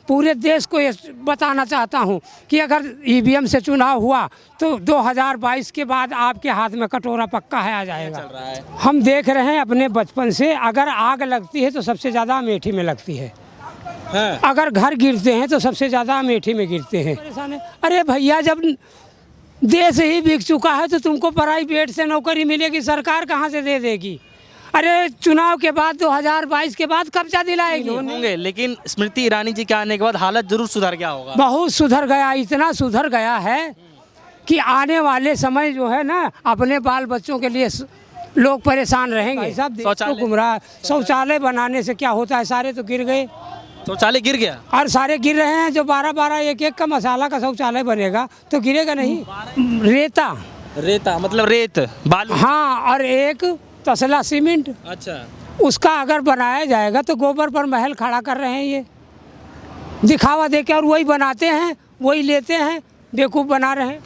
पूरे देश को ये बताना चाहता हूँ कि अगर ईवीएम से चुनाव हुआ तो 2022 के बाद आपके हाथ में कटोरा पक्का है आ जाएगा। चल रहा है। हम देख रहे हैं अपने बचपन से, अगर आग लगती है तो सबसे ज़्यादा अमेठी में लगती है। हाँ। अगर घर गिरते हैं तो सबसे ज़्यादा अमेठी में गिरते हैं। परेशान है। अरे भैया, जब देश ही बिक चुका है तो तुमको प्राइवेट से नौकरी मिलेगी, सरकार कहाँ से दे देगी? अरे चुनाव के बाद 2022 के बाद कब्जा दिलाएगी। होंगे, लेकिन स्मृति ईरानी जी के आने के बाद हालत जरूर सुधर गया होगा। बहुत सुधर गया, इतना सुधर गया है कि आने वाले समय जो है ना, अपने बाल बच्चों के लिए लोग परेशान रहेंगे। सब देश तो गुमराह। शौचालय बनाने से क्या होता है, सारे तो गिर गए। शौचालय गिर गया और सारे गिर रहे हैं। जो 12-12 एक का मसाला का शौचालय बनेगा तो गिरेगा नहीं। रेता मतलब रेत बालू। हाँ, और एक तसला सीमेंट। अच्छा, उसका अगर बनाया जाएगा तो गोबर पर महल खड़ा कर रहे हैं ये दिखावा देके, और वही बनाते हैं, वही लेते हैं, बेवकूफ़ बना रहे हैं।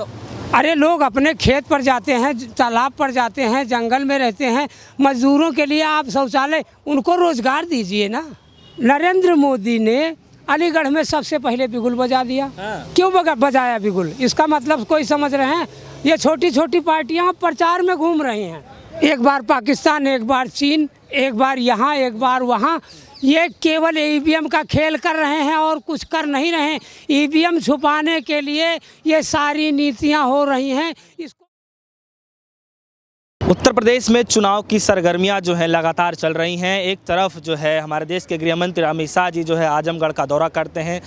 अरे लोग अपने खेत पर जाते हैं, तालाब पर जाते हैं, जंगल में रहते हैं। मजदूरों के लिए आप शौचालय, उनको रोजगार दीजिए ना। नरेंद्र मोदी ने अलीगढ़ में सबसे पहले बिगुल बजा दिया। क्यों बजाया बिगुल? इसका मतलब कोई समझ रहे हैं? ये छोटी छोटी पार्टियां प्रचार में घूम रही हैं, एक बार पाकिस्तान, एक बार चीन, एक बार यहाँ, एक बार वहाँ। ये केवल ईवीएम का खेल कर रहे हैं और कुछ कर नहीं रहे हैं। ईवीएम छुपाने के लिए ये सारी नीतियाँ हो रही हैं। इसको उत्तर प्रदेश में चुनाव की सरगर्मियां जो है लगातार चल रही हैं। एक तरफ जो है हमारे देश के गृह मंत्री अमित शाह जी जो है आजमगढ़ का दौरा करते हैं।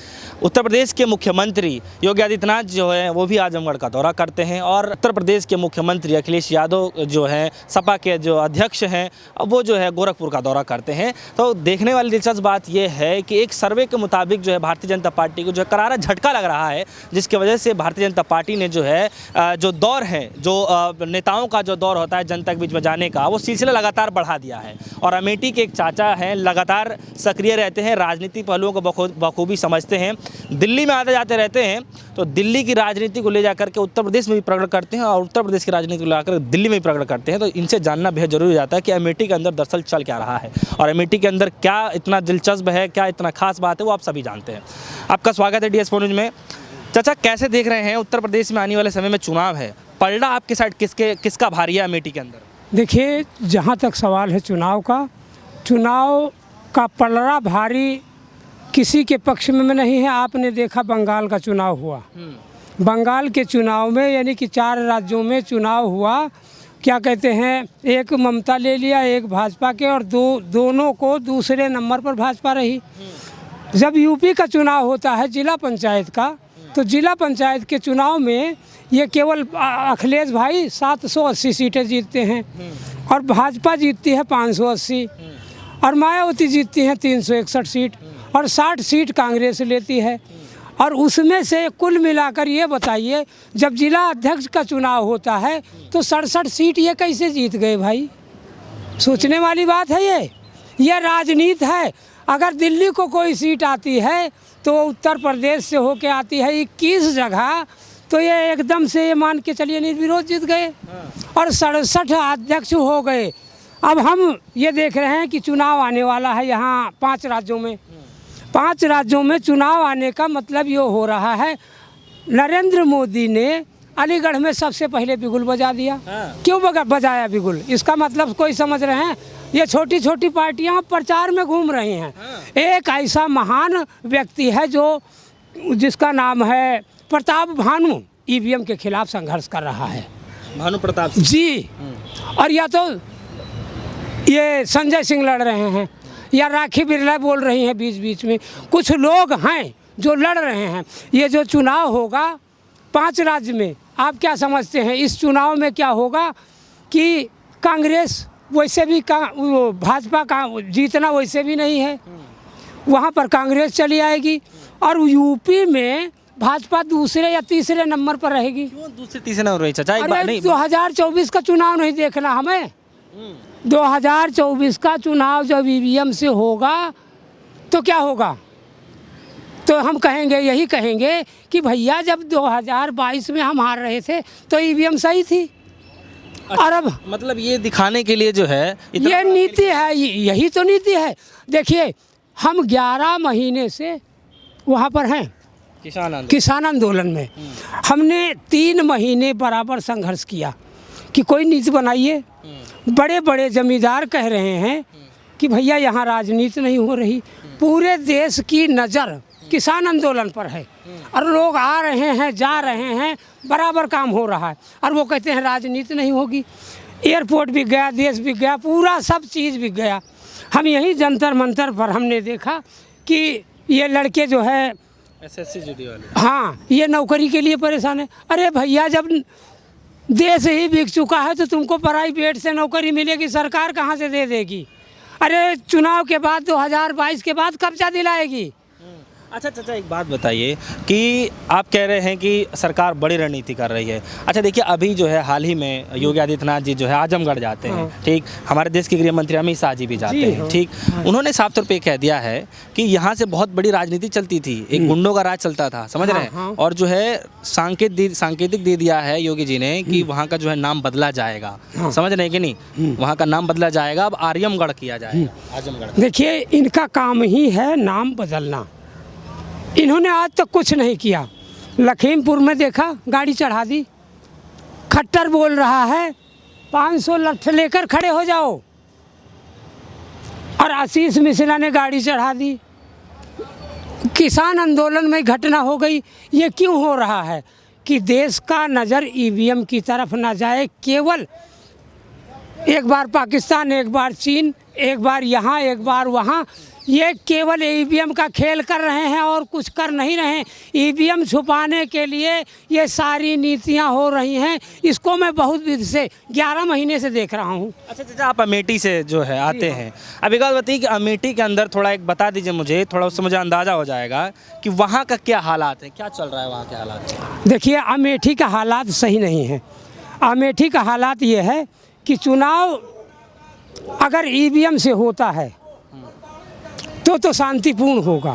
उत्तर प्रदेश के मुख्यमंत्री योगी आदित्यनाथ जो है वो भी आजमगढ़ का दौरा करते हैं। और उत्तर प्रदेश के मुख्यमंत्री अखिलेश यादव जो हैं, सपा के जो अध्यक्ष हैं, वो जो है गोरखपुर का दौरा करते हैं। तो देखने वाली दिलचस्प बात यह है कि एक सर्वे के मुताबिक जो है भारतीय जनता पार्टी को जो है करारा झटका लग रहा है, जिसकी वजह से भारतीय जनता पार्टी ने जो है जो दौर है, जो नेताओं का जो दौर होता है जनता के बीच में जाने का, वो सिलसिला लगातार बढ़ा दिया है। और अमेठी के एक चाचा हैं, लगातार सक्रिय रहते हैं, राजनीतिक पहलुओं को बखूबी समझते हैं, दिल्ली में आते जाते रहते हैं। तो दिल्ली की राजनीति को ले जाकर के उत्तर प्रदेश में भी प्रकट करते हैं और उत्तर प्रदेश की राजनीति को लेकर दिल्ली में भी प्रकट करते हैं। तो इनसे जानना बेहद जरूरी हो जाता है कि अमेठी के अंदर दरअसल चल क्या रहा है और अमेठी के अंदर क्या इतना दिलचस्प है, क्या इतना खास बात है, वो आप सभी जानते हैं। आपका स्वागत है DS4 न्यूज़ में। चाचा, कैसे देख रहे हैं उत्तर प्रदेश में आने वाले समय में चुनाव है, पलड़ा आपके साइड किसका भारी है अमेठी के अंदर? देखिए, जहाँ तक सवाल है चुनाव का पलड़ा भारी किसी के पक्ष में नहीं है। आपने देखा बंगाल का चुनाव हुआ, बंगाल के चुनाव में यानी कि 4 राज्यों में चुनाव हुआ, क्या कहते हैं, एक ममता ले लिया, एक भाजपा के, और दोनों को दूसरे नंबर पर भाजपा रही। जब यूपी का चुनाव होता है जिला पंचायत का, तो जिला पंचायत के चुनाव में ये केवल अखिलेश भाई 780 सीटें जीतते हैं और भाजपा जीतती है 580 और मायावती जीतती हैं 361 सीट और 60 सीट कांग्रेस लेती है। और उसमें से कुल मिलाकर ये बताइए, जब जिला अध्यक्ष का चुनाव होता है तो 67 सीट ये कैसे जीत गए भाई? सोचने वाली बात है। ये राजनीति है। अगर दिल्ली को कोई सीट आती है तो उत्तर प्रदेश से होके आती है 21 जगह, तो ये एकदम से ये मान के चलिए निर्विरोध जीत गए और 67 अध्यक्ष हो गए। अब हम ये देख रहे हैं कि चुनाव आने वाला है यहाँ 5 राज्यों में। 5 राज्यों में चुनाव आने का मतलब ये हो रहा है, नरेंद्र मोदी ने अलीगढ़ में सबसे पहले बिगुल बजा दिया। क्यों बजाया बिगुल? इसका मतलब कोई समझ रहे हैं? ये छोटी छोटी पार्टियां प्रचार में घूम रही हैं। एक ऐसा महान व्यक्ति है जिसका नाम है प्रताप भानु, ईवीएम के खिलाफ संघर्ष कर रहा है। भानु प्रताप जी। और या तो ये संजय सिंह लड़ रहे हैं या राखी बिरला बोल रही हैं बीच बीच में। कुछ लोग हैं जो लड़ रहे हैं। ये जो चुनाव होगा 5 राज्य में, आप क्या समझते हैं इस चुनाव में क्या होगा कि कांग्रेस वैसे भी भाजपा का जीतना वैसे भी नहीं है, वहाँ पर कांग्रेस चली आएगी और यूपी में भाजपा दूसरे या तीसरे नंबर पर रहेगी। क्यों दूसरे तीसरे नंबर रही चाचा? अरे 2024 का चुनाव नहीं देखना हमें? 2024 का चुनाव जब ईवीएम से होगा तो क्या होगा? तो हम यही कहेंगे कि भैया जब 2022 में हम हार रहे थे तो ईवीएम सही थी। और अब मतलब ये दिखाने के लिए जो है ये नीति है, यही तो नीति है। देखिए, हम 11 महीने से वहाँ पर हैं किसान आंदोलन में। हमने 3 महीने बराबर संघर्ष किया कि कोई नीति बनाइए। बड़े बड़े जमींदार कह रहे हैं कि भैया यहाँ राजनीति नहीं हो रही, पूरे देश की नज़र किसान आंदोलन पर है और लोग आ रहे हैं जा रहे हैं, बराबर काम हो रहा है, और वो कहते हैं राजनीति नहीं होगी। एयरपोर्ट भी गया, देश भी गया, पूरा सब चीज़ भी गया। हम यही जंतर मंतर पर हमने देखा कि ये लड़के जो है SSC GD वाले, हाँ, ये नौकरी के लिए परेशान है। अरे भैया, जब देश ही बिक चुका है तो तुमको प्राइवेट से नौकरी मिलेगी, सरकार कहाँ से दे देगी? अरे चुनाव के बाद 2022 के बाद कब्जा दिलाएगी। अच्छा चाचा, एक बात बताइए कि आप कह रहे हैं कि सरकार बड़ी रणनीति कर रही है। अच्छा देखिए, अभी जो है हाल ही में योगी आदित्यनाथ जी जो है आजमगढ़ जाते हैं, ठीक, हमारे देश के गृह मंत्री अमित शाह जी भी जाते हैं, ठीक। उन्होंने साफ तौर पे कह दिया है कि यहाँ से बहुत बड़ी राजनीति चलती थी, एक गुंडों का राज चलता था, समझ रहे हैं, और जो है सांकेतिक दे दिया है योगी जी ने कि वहाँ का जो है नाम बदला जाएगा, समझ रहे हैं कि नहीं, वहाँ का नाम बदला जाएगा, अब आर्यमगढ़ किया जाएगा, आजमगढ़। देखिए, इनका काम ही है नाम बदलना। इन्होंने आज तक कुछ नहीं किया। लखीमपुर में देखा, गाड़ी चढ़ा दी। खट्टर बोल रहा है 500 लठ लेकर खड़े हो जाओ, और आशीष मिश्रा ने गाड़ी चढ़ा दी। किसान आंदोलन में घटना हो गई। ये क्यों हो रहा है कि देश का नज़र EVM की तरफ ना जाए। केवल एक बार पाकिस्तान, एक बार चीन, एक बार यहाँ, एक बार वहाँ, ये केवल EVM का खेल कर रहे हैं और कुछ कर नहीं रहे हैं। EVM छुपाने के लिए ये सारी नीतियाँ हो रही हैं। इसको मैं बहुत दिन से 11 महीने से देख रहा हूँ। अच्छा चाचा, आप अमेठी से जो है आते हैं, अब एक बात बताइए कि अमेठी के अंदर थोड़ा एक बता दीजिए मुझे, थोड़ा उससे मुझे अंदाज़ा हो जाएगा कि वहाँ का क्या हालात है, क्या चल रहा है वहाँ के हालात। देखिए, अमेठी का हालात सही नहीं है। अमेठी का हालात ये है कि चुनाव अगर EVM से होता है तो शांतिपूर्ण होगा,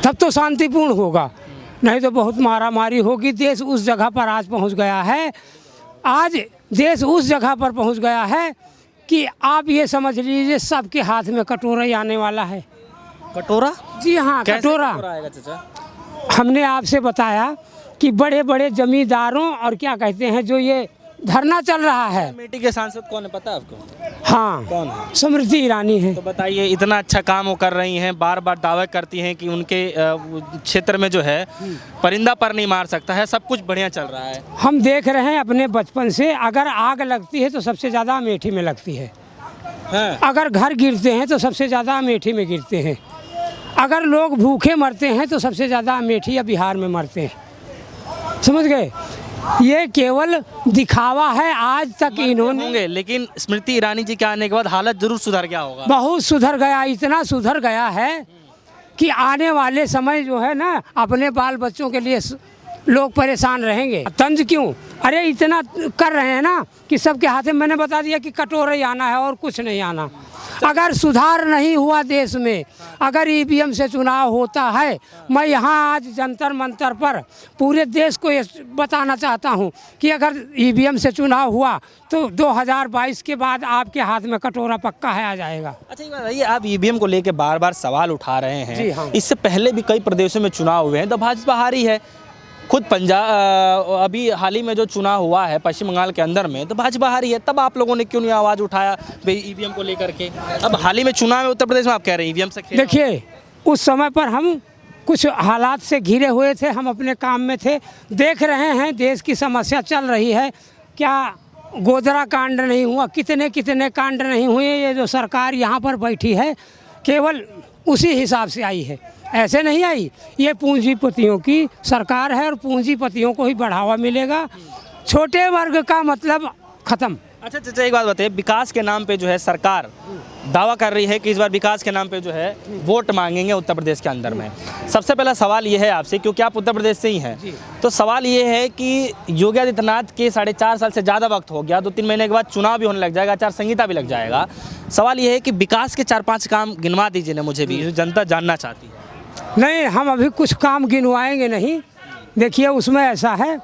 तब तो शांतिपूर्ण होगा, नहीं तो बहुत मारामारी होगी। देश उस जगह पर आज पहुंच गया है, आज देश उस जगह पर पहुंच गया है कि आप ये समझ लीजिए सबके हाथ में कटोरा ही आने वाला है। कटोरा? जी हाँ, कटोरा आएगा चाचा। हमने आपसे बताया कि बड़े बड़े जमींदारों और क्या कहते हैं, जो ये धरना चल रहा है। अमेठी के सांसद कौन है पता है आपको? हाँ, कौन है? स्मृति ईरानी है। तो बताइए, इतना अच्छा काम वो कर रही हैं, बार बार दावे करती हैं कि उनके क्षेत्र में जो है परिंदा पर नहीं मार सकता है, सब कुछ बढ़िया चल रहा है। हम देख रहे हैं अपने बचपन से, अगर आग लगती है तो सबसे ज़्यादा अमेठी में लगती है, अगर घर गिरते हैं तो सबसे ज़्यादा अमेठी में गिरते हैं, अगर लोग भूखे मरते हैं तो सबसे ज़्यादा अमेठी या बिहार में मरते हैं। समझ गए? ये केवल दिखावा है। आज तक इन्होंने होंगे, लेकिन स्मृति ईरानी जी के आने के बाद हालत जरूर सुधर गया होगा। बहुत सुधर गया, इतना सुधर गया है कि आने वाले समय जो है ना, अपने बाल बच्चों के लिए लोग परेशान रहेंगे। तंज क्यों? अरे इतना कर रहे हैं ना कि सबके हाथ में, मैंने बता दिया कि कटोरा ही आना है और कुछ नहीं आना। अगर सुधार नहीं हुआ देश में, अगर EVM से चुनाव होता है, मैं यहाँ आज जंतर मंतर पर पूरे देश को ये बताना चाहता हूँ कि अगर EVM से चुनाव हुआ तो 2022 के बाद आपके हाथ में कटोरा पक्का है, आ जाएगा। अच्छा, ये बताइए, आप EVM को लेकर बार बार सवाल उठा रहे हैं। जी हाँ। इससे पहले भी कई प्रदेशों में चुनाव हुए हैं तो भाजपा हारी है। खुद पंजाब अभी हाल ही में जो चुनाव हुआ है पश्चिम बंगाल के अंदर में, तो भाजपा हारी है, तब आप लोगों ने क्यों नहीं आवाज़ उठाया EVM को लेकर के? अब हाल ही में चुनाव है उत्तर प्रदेश में, आप कह रहे हैं EVM से खेल। देखिए, उस समय पर हम कुछ हालात से घिरे हुए थे, हम अपने काम में थे, देख रहे हैं देश की समस्या चल रही है। क्या गोधरा कांड नहीं हुआ, कितने कितने कांड नहीं हुए। ये जो सरकार यहाँ पर बैठी है केवल उसी हिसाब से आई है, ऐसे नहीं आई। ये पूंजीपतियों की सरकार है और पूंजीपतियों को ही बढ़ावा मिलेगा, छोटे वर्ग का मतलब खत्म। अच्छा चाचा, एक बात बताइए, विकास के नाम पे जो है सरकार दावा कर रही है कि इस बार विकास के नाम पे जो है वोट मांगेंगे उत्तर प्रदेश के अंदर में। सबसे पहला सवाल ये है आपसे, क्योंकि आप उत्तर प्रदेश से ही हैं, तो सवाल ये है कि योगी आदित्यनाथ के 4.5 साल से ज़्यादा वक्त हो गया, 2-3 महीने के बाद चुनाव भी होने लग जाएगा, आचार संहिता भी लग जाएगा। सवाल ये है कि विकास के 4-5 काम गिनवा दीजिए ना मुझे भी, जनता जानना चाहती है। नहीं, हम अभी कुछ काम गिनवाएंगे नहीं। देखिए, उसमें ऐसा है,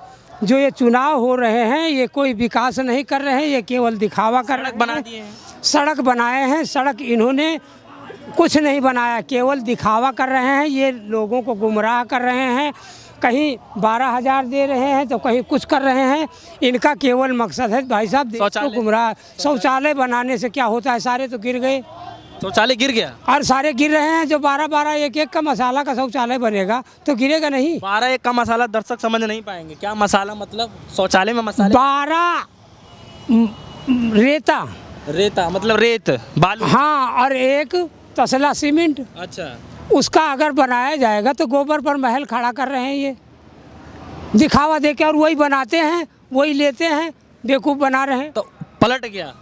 जो ये चुनाव हो रहे हैं ये कोई विकास नहीं कर रहे हैं, ये केवल दिखावा कर रहे हैं। बना दिए हैं, सड़क बनाए हैं। सड़क इन्होंने कुछ नहीं बनाया, केवल दिखावा कर रहे हैं, ये लोगों को गुमराह कर रहे हैं। कहीं 12,000 दे रहे हैं तो कहीं कुछ कर रहे हैं। इनका केवल मकसद है भाई साहब देश को गुमराह। शौचालय बनाने से क्या होता है, सारे तो गिर गए, शौचालय गिर गया और सारे गिर रहे हैं। जो 12-12 एक का मसाला का शौचालय बनेगा तो गिरेगा नहीं। 12 एक का मसाला दर्शक समझ नहीं पाएंगे, क्या मसाला मतलब शौचालय में मसाले? 12 रेता मतलब रेत बालू। हाँ, और 1 तसला सीमेंट। अच्छा, उसका अगर बनाया जाएगा तो गोबर पर महल खड़ा कर रहे हैं, ये दिखावा देके, और वही बनाते हैं, वही लेते हैं, बेवकूफ़ बना रहे हैं। तो पलट गया।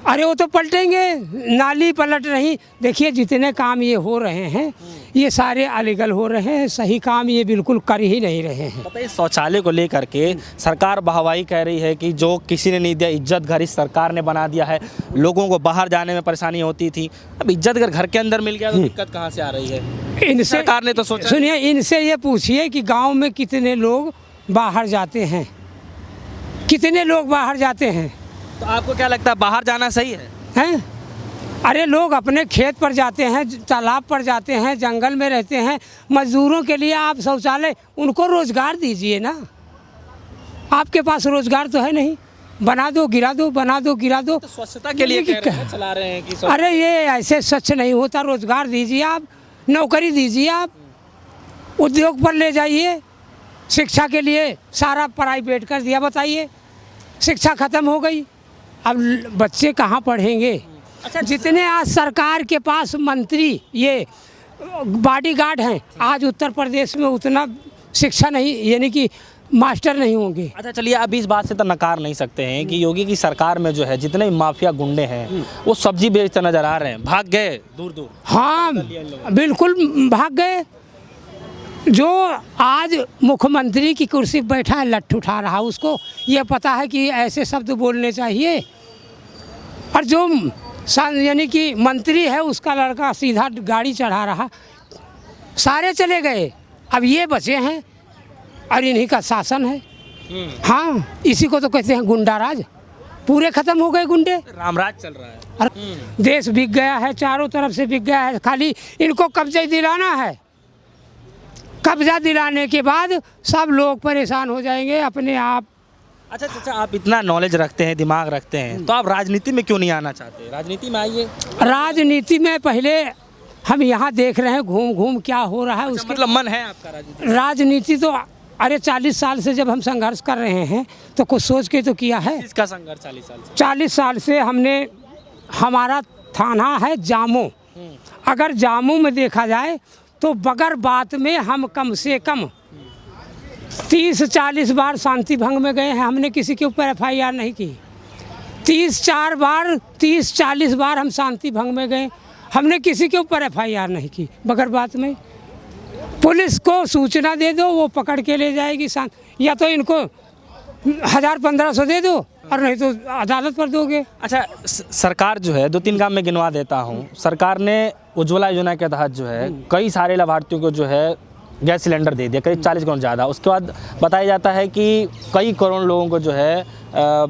अरे वो तो पलटेंगे, नाली पलट रही। देखिए जितने काम ये हो रहे हैं ये सारे अलीगल हो रहे हैं, सही काम ये बिल्कुल कर ही नहीं रहे हैं। पता है शौचालय को लेकर के सरकार वाहवाही कह रही है कि जो किसी ने नहीं दिया, इज्जत घर इस सरकार ने बना दिया है। लोगों को बाहर जाने में परेशानी होती थी, अब इज्जत घर के अंदर मिल गया तो दिक्कत कहाँ से आ रही है? इनसे सरकार ने तो सोचा। सुनिए, इनसे ये पूछिए कि गांव में कितने लोग बाहर जाते हैं, कितने लोग बाहर जाते हैं? तो आपको क्या लगता है बाहर जाना सही है? हैं? अरे लोग अपने खेत पर जाते हैं, तालाब पर जाते हैं, जंगल में रहते हैं। मजदूरों के लिए आप शौचालय, उनको रोजगार दीजिए ना। आपके पास रोजगार तो है नहीं, बना दो गिरा दो, बना दो गिरा दो। तो स्वच्छता के लिए कह रहे हैं, चला रहे हैं कि अरे ये ऐसे स्वच्छ नहीं होता। रोजगार दीजिए आप, नौकरी दीजिए आप, उद्योग पर ले जाइए। शिक्षा के लिए सारा प्राइवेट कर दिया, बताइए शिक्षा खत्म हो गई, अब बच्चे कहाँ पढ़ेंगे? अच्छा, जितने आज सरकार के पास मंत्री ये बॉडीगार्ड हैं, आज उत्तर प्रदेश में उतना शिक्षा नहीं, यानी कि मास्टर नहीं होंगे। अच्छा चलिए, अब इस बात से तो नकार नहीं सकते हैं कि योगी की सरकार में जो है जितने माफिया गुंडे हैं वो सब्जी बेचते नजर आ रहे हैं, भाग गए दूर दूर। हाँ बिल्कुल भाग गए। जो आज मुख्यमंत्री की कुर्सी पर बैठा है, लट्ठू उठा रहा, उसको ये पता है कि ऐसे शब्द बोलने चाहिए। और जो यानी कि मंत्री है, उसका लड़का सीधा गाड़ी चढ़ा रहा, सारे चले गए, अब ये बचे हैं और इन्हीं का शासन है। हाँ, इसी को तो कहते हैं गुंडा राज। पूरे खत्म हो गए गुंडे, रामराज चल रहा है। और देश बिक गया है, चारों तरफ से बिक गया है। खाली इनको कब्जा दिलाना है, कब्जा दिलाने के बाद सब लोग परेशान हो जाएंगे अपने आप। अच्छा चाचा, आप इतना नॉलेज रखते हैं, दिमाग रखते हैं, तो आप राजनीति में क्यों नहीं आना चाहते? राजनीति में आइए। राजनीति में पहले हम यहाँ देख रहे हैं घूम घूम क्या हो रहा है। अच्छा, उसके मतलब मन है आपका राजनीति? राजनीति तो अरे 40 साल से जब हम संघर्ष कर रहे हैं तो कुछ सोच के तो किया है। इसका संघर्ष 40 साल से? 40 साल से हमने, हमारा थाना है जामू। अगर जामू में देखा जाए तो बगैर बात में हम कम से कम 30-40 बार शांति भंग में गए हैं। हमने किसी के ऊपर FIR नहीं की। 30-40 बार हम शांति भंग में गए, हमने किसी के ऊपर FIR नहीं की बगैर बात में। पुलिस को सूचना दे दो, वो पकड़ के ले जाएगी। या तो इनको 1000-1500 दे दो और नहीं तो अदालत पर दोगे। अच्छा, सरकार जो है 2-3 काम में गिनवा देता हूँ। सरकार ने उज्ज्वला योजना के तहत जो है कई सारे लाभार्थियों को जो है गैस सिलेंडर दे दिया, करीब 40 करोड़ ज़्यादा। उसके बाद बताया जाता है कि कई करोड़ लोगों को जो है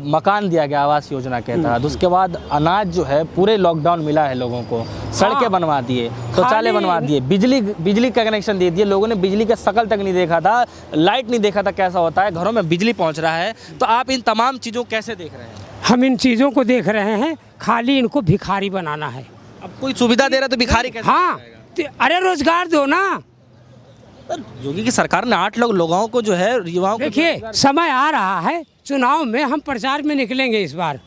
मकान दिया गया आवास योजना के तहत। उसके बाद अनाज जो है पूरे लॉकडाउन मिला है लोगों को, सड़कें बनवा दिए, शौचालय बनवा दिए, बिजली का कनेक्शन दे दिए। लोगों ने बिजली का शकल तक नहीं देखा था, लाइट नहीं देखा था कैसा होता है, घरों में बिजली पहुँच रहा है। तो आप इन तमाम चीज़ों को कैसे देख रहे हैं? हम इन चीज़ों को देख रहे हैं, खाली इनको भिखारी बनाना है। अब कोई सुविधा दे रहा तो भिखारी कैसे? हाँ, अरे रोजगार दो ना। योगी की सरकार ने 8 लोगों को जो है युवाओं को, देखिए समय आ रहा है, चुनाव में हम प्रचार में निकलेंगे। इस बार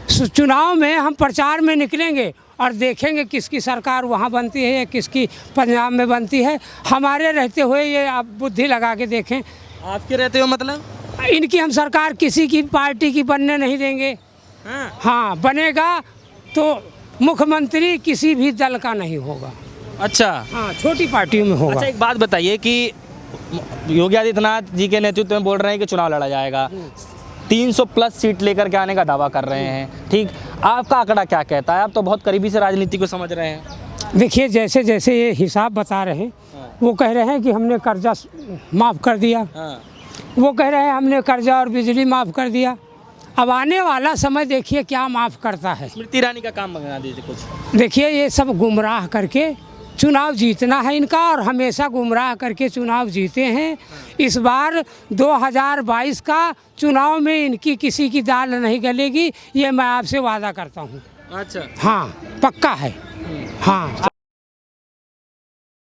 चुनाव में हम प्रचार में निकलेंगे और देखेंगे किसकी सरकार वहाँ बनती है या किसकी पंजाब में बनती है। हमारे रहते हुए ये आप बुद्धि लगा के देखें। आपके रहते हो मतलब? इनकी हम सरकार किसी की पार्टी की बनने नहीं देंगे। हाँ, बनेगा तो मुख्यमंत्री किसी भी दल का नहीं होगा। अच्छा, हाँ, छोटी पार्टियों में होगा। अच्छा, एक बात बताइए कि योगी आदित्यनाथ जी के नेतृत्व में बोल रहे हैं कि चुनाव लड़ा जाएगा, 300+ सीट लेकर के आने का दावा कर रहे हैं, ठीक, आपका आंकड़ा क्या कहता है? आप तो बहुत करीबी से राजनीति को समझ रहे हैं। देखिए जैसे जैसे ये हिसाब बता रहे हैं, वो कह रहे हैं कि हमने कर्जा माफ़ कर दिया, वो कह रहे हैं हमने कर्जा और बिजली माफ़ कर दिया। अब आने वाला समय देखिए क्या माफ़ करता है। स्मृति ईरानी का काम बना दीजिए कुछ। देखिए ये सब गुमराह करके चुनाव जीतना है इनका, और हमेशा गुमराह करके चुनाव जीते हैं। इस बार 2022 का चुनाव में इनकी किसी की दाल नहीं गलेगी, ये मैं आपसे वादा करता हूँ। अच्छा, हाँ, पक्का है। हाँ।